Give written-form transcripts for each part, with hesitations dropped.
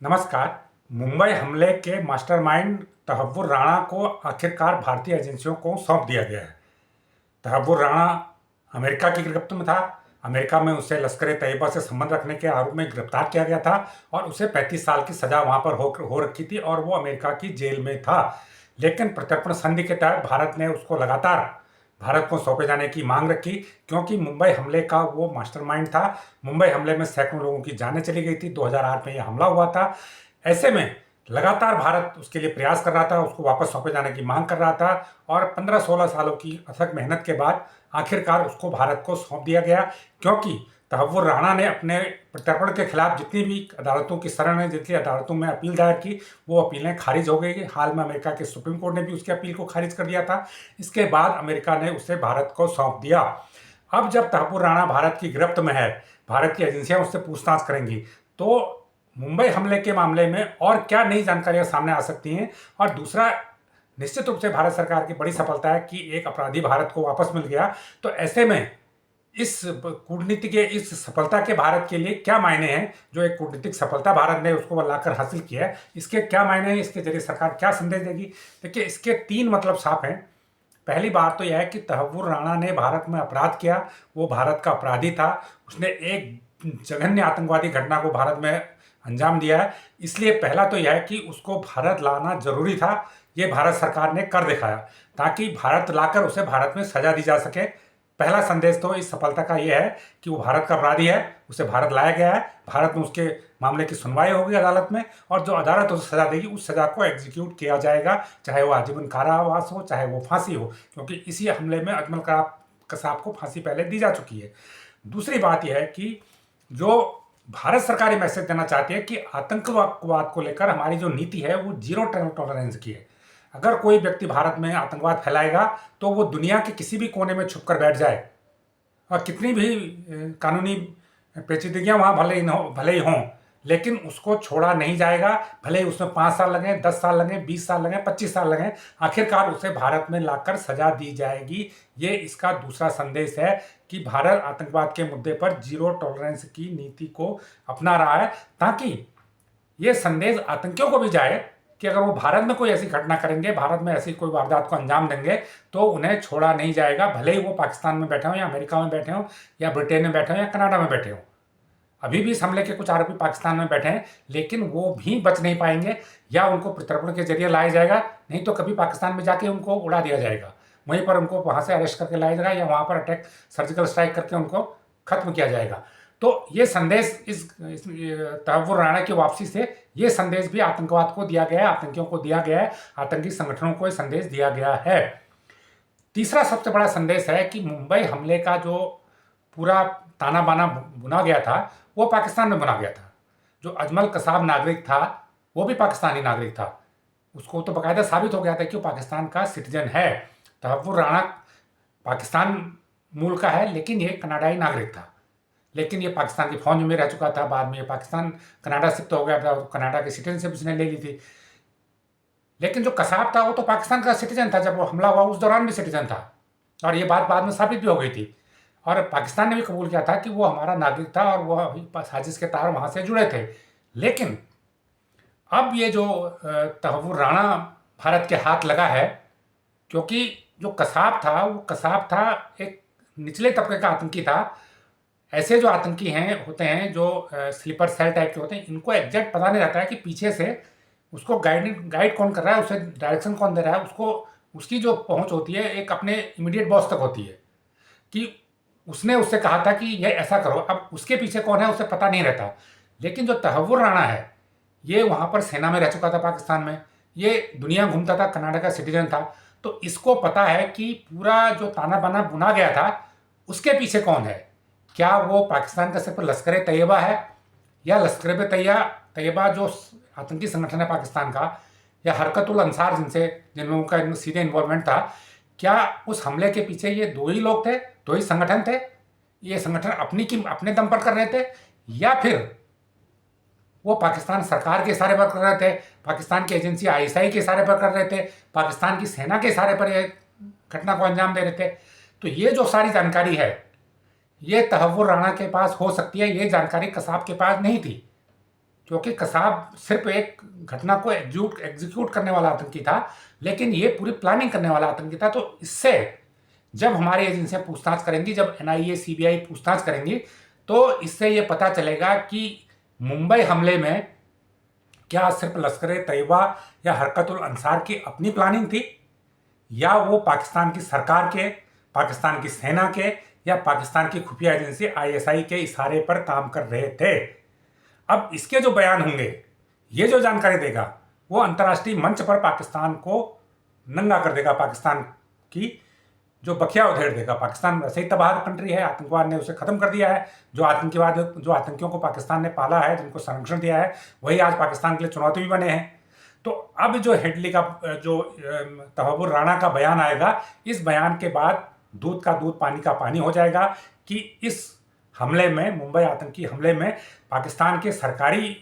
नमस्कार। मुंबई हमले के मास्टरमाइंड तहव्वुर राणा को आखिरकार भारतीय एजेंसियों को सौंप दिया गया है। तहव्वुर राणा अमेरिका की गिरफ्त में था। अमेरिका में उसे लश्कर ए तैयबा से संबंध रखने के आरोप में गिरफ्तार किया गया था और उसे 35 साल की सजा वहां पर हो रखी थी और वो अमेरिका की जेल में था। लेकिन प्रत्यर्पण संधि के तहत भारत ने उसको लगातार भारत को सौंपे जाने की मांग रखी, क्योंकि मुंबई हमले का वो मास्टरमाइंड था। मुंबई हमले में सैकड़ों लोगों की जानें चली गई थी। 2008 में यह हमला हुआ था। ऐसे में लगातार भारत उसके लिए प्रयास कर रहा था, उसको वापस सौंपे जाने की मांग कर रहा था और 15-16 सालों की अथक मेहनत के बाद आखिरकार उसको भारत को सौंप दिया गया, क्योंकि तहव्वुर राणा ने अपने प्रत्यर्पण के खिलाफ जितनी भी अदालतों की शरण में, जितनी अदालतों में अपील दायर की, वो अपीलें खारिज हो गई। हाल में अमेरिका के सुप्रीम कोर्ट ने भी उसकी अपील को खारिज कर दिया था। इसके बाद अमेरिका ने उसे भारत को सौंप दिया। अब जब तहव्वुर राणा भारत की गिरफ्त में है, भारत की एजेंसियां उससे पूछताछ करेंगी, तो मुंबई हमले के मामले में और क्या नई जानकारियां सामने आ सकती हैं। और दूसरा, निश्चित रूप से भारत सरकार की बड़ी सफलता है कि एक अपराधी भारत को वापस मिल गया। तो ऐसे में इस कूटनीति के इस सफलता के भारत के लिए क्या मायने हैं, जो एक कूटनीतिक सफलता भारत ने उसको लाकर हासिल किया है, इसके क्या मायने हैं, इसके जरिए सरकार क्या संदेश देगी। देखिए, इसके 3 मतलब साफ हैं। पहली बात तो यह है कि तहव्वुर राणा ने भारत में अपराध किया, वो भारत का अपराधी था। उसने एक जघन्य आतंकवादी घटना को भारत में अंजाम दिया है। इसलिए पहला तो यह है कि उसको भारत लाना जरूरी था। ये भारत सरकार ने कर दिखाया, ताकि भारत लाकर उसे भारत में सजा दी जा सके। पहला संदेश तो इस सफलता का यह है कि वो भारत का अपराधी है, उसे भारत लाया गया है, भारत में उसके मामले की सुनवाई होगी अदालत में, और जो अदालत उसे सजा देगी उस सजा को एग्जीक्यूट किया जाएगा, चाहे वो आजीवन कारावास हो, चाहे वो फांसी हो, क्योंकि इसी हमले में अजमल कसाब को फांसी पहले दी जा चुकी है। दूसरी बात यह है कि जो भारत सरकार ये मैसेज देना चाहती है कि आतंकवाद को लेकर हमारी जो नीति है वो जीरो टॉलरेंस की है। अगर कोई व्यक्ति भारत में आतंकवाद फैलाएगा तो वो दुनिया के किसी भी कोने में छुप कर बैठ जाए, और कितनी भी कानूनी पेचीदगियां वहाँ भले ही हों, लेकिन उसको छोड़ा नहीं जाएगा। भले ही उसमें 5 साल लगे, 10 साल लगे, 20 साल लगे, 25 साल लगे, आखिरकार उसे भारत में लाकर सजा दी जाएगी। ये इसका दूसरा संदेश है कि भारत आतंकवाद के मुद्दे पर जीरो टॉलरेंस की नीति को अपना रहा है, ताकि ये संदेश आतंकियों को भी जाए कि अगर वो भारत में कोई ऐसी घटना करेंगे, भारत में ऐसी कोई वारदात को अंजाम देंगे, तो उन्हें छोड़ा नहीं जाएगा। भले ही वो पाकिस्तान में बैठे हों, या अमेरिका में बैठे हों, या ब्रिटेन में बैठे हों, या कनाडा में बैठे हों। अभी भी इस हमले के कुछ आरोपी पाकिस्तान में बैठे हैं, लेकिन वो भी बच नहीं पाएंगे, या उनको प्रत्यर्पण के जरिए लाया जाएगा, नहीं तो कभी पाकिस्तान में जाके उनको उड़ा दिया जाएगा। वहीं पर उनको वहाँ से अरेस्ट करके लाया जाएगा, या वहाँ पर अटैक, सर्जिकल स्ट्राइक करके उनको खत्म किया जाएगा। तो ये संदेश इस तहव्वुर राणा की वापसी से ये संदेश भी आतंकवाद को दिया गया है, आतंकियों को दिया गया है, आतंकी संगठनों को ये संदेश दिया गया है। तीसरा सबसे बड़ा संदेश है कि मुंबई हमले का जो पूरा ताना बाना बुना गया था, वो पाकिस्तान में बुना गया था। जो अजमल कसाब नागरिक था, वो भी पाकिस्तानी नागरिक था। उसको तो बाकायदा साबित हो गया था कि वो पाकिस्तान का सिटीजन है। तहव्वुर राणा पाकिस्तान मूल का है, लेकिन ये कनाडाई नागरिक था। लेकिन ये पाकिस्तान की फौज में रह चुका था। बाद में ये पाकिस्तान कनाडा शिफ्ट हो गया था, तो कनाडा की सिटीजनशिप उसने ले ली थी। लेकिन जो कसाब था वो तो पाकिस्तान का सिटीजन था। जब वो हमला हुआ उस दौरान भी सिटीजन था, और ये बात बाद में साबित भी हो गई थी। और पाकिस्तान ने भी कबूल किया था कि वो हमारा नागरिक था, और वह साजिश के तार वहाँ से जुड़े थे। लेकिन अब ये जो तहव्वुर राणा भारत के हाथ लगा है, क्योंकि जो कसाब था वो कसाब था एक निचले तबके का आतंकी था। ऐसे जो आतंकी होते हैं जो स्लीपर सेल टाइप के होते हैं, इनको एग्जैक्ट पता नहीं रहता है कि पीछे से उसको गाइड कौन कर रहा है, उसे डायरेक्शन कौन दे रहा है। उसको उसकी जो पहुंच होती है एक अपने इमीडिएट बॉस तक होती है, कि उसने उससे कहा था कि ये ऐसा करो। अब उसके पीछे कौन है उसे पता नहीं रहता। लेकिन जो तहव्वुर राणा है, ये वहाँ पर सेना में रह चुका था पाकिस्तान में, ये दुनिया घूमता था, कनाडा का सिटीजन था। तो इसको पता है कि पूरा जो ताना बाना बुना गया था उसके पीछे कौन है। क्या वो पाकिस्तान का सिर्फ लश्कर ए तैयबा है, या लश्कर ए तैयबा जो आतंकी संगठन है पाकिस्तान का, या हरकतुल अंसार जिन लोगों का सीधे इन्वॉल्वमेंट था। क्या उस हमले के पीछे ये 2 ही लोग थे, 2 ही संगठन थे? ये संगठन अपने दम पर कर रहे थे, या फिर वो पाकिस्तान सरकार के इशारे पर कर रहे थे, पाकिस्तान की एजेंसी आईएसआई के इशारे पर कर रहे थे, पाकिस्तान की सेना के इशारे पर ये घटना को अंजाम दे रहे थे? तो ये जो सारी जानकारी है, ये तहव्वुर राणा के पास हो सकती है, ये जानकारी कसाब के पास नहीं थी। क्योंकि कसाब सिर्फ एक घटना को एग्जीक्यूट करने वाला आतंकी था, लेकिन ये पूरी प्लानिंग करने वाला आतंकी था। तो इससे जब हमारी एजेंसियां पूछताछ करेंगी, जब एनआईए सीबीआई पूछताछ करेंगी, तो इससे ये पता चलेगा कि मुंबई हमले में क्या सिर्फ लश्कर ए तैयबा या हरकतुल अंसार की अपनी प्लानिंग थी, या वो पाकिस्तान की सरकार के, पाकिस्तान की सेना के, या पाकिस्तान की खुफिया एजेंसी आईएसआई के इशारे पर काम कर रहे थे। अब इसके जो बयान होंगे, ये जो जानकारी देगा, वो अंतर्राष्ट्रीय मंच पर पाकिस्तान को नंगा कर देगा, पाकिस्तान की जो बखिया उधेड़ देगा। पाकिस्तान वैसे ही तबाह कंट्री है, आतंकवाद ने उसे खत्म कर दिया है। जो आतंकियों को पाकिस्तान ने पाला है, जिनको संरक्षण दिया है, वही आज पाकिस्तान के लिए चुनौती भी बने हैं। तो अब जो हेडली का जो तहव्वुर राणा का बयान आएगा, इस बयान के बाद दूध का दूध पानी का पानी हो जाएगा कि इस हमले में, मुंबई आतंकी हमले में, पाकिस्तान के सरकारी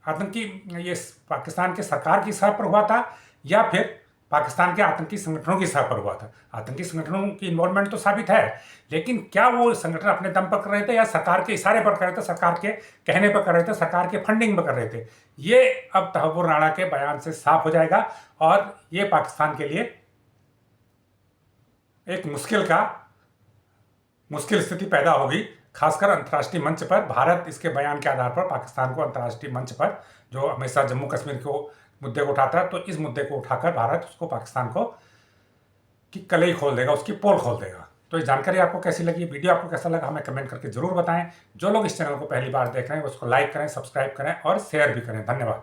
आतंकी, ये पाकिस्तान के सरकार की सह पर हुआ था या फिर पाकिस्तान के आतंकी संगठनों की सह पर हुआ था। आतंकी संगठनों की इन्वॉल्वमेंट तो साबित है, लेकिन क्या वो संगठन अपने दम पर कर रहे थे या सरकार के इशारे पर कर रहे थे, सरकार के कहने पर कर रहे थे, सरकार के फंडिंग पर कर रहे थे? ये अब तहव्वुर राणा के बयान से साफ हो जाएगा और ये पाकिस्तान के लिए एक मुश्किल स्थिति पैदा होगी, खासकर अंतर्राष्ट्रीय मंच पर। भारत इसके बयान के आधार पर पाकिस्तान को अंतर्राष्ट्रीय मंच पर, जो हमेशा जम्मू कश्मीर को मुद्दे को उठाता है, तो इस मुद्दे को उठाकर भारत उसको पाकिस्तान को की कलई खोल देगा, उसकी पोल खोल देगा। तो ये जानकारी आपको कैसी लगी, वीडियो आपको कैसा लगा, हमें कमेंट करके जरूर बताएं। जो लोग इस चैनल को पहली बार देख रहे हैं उसको लाइक करें, सब्सक्राइब करें और शेयर भी करें। धन्यवाद।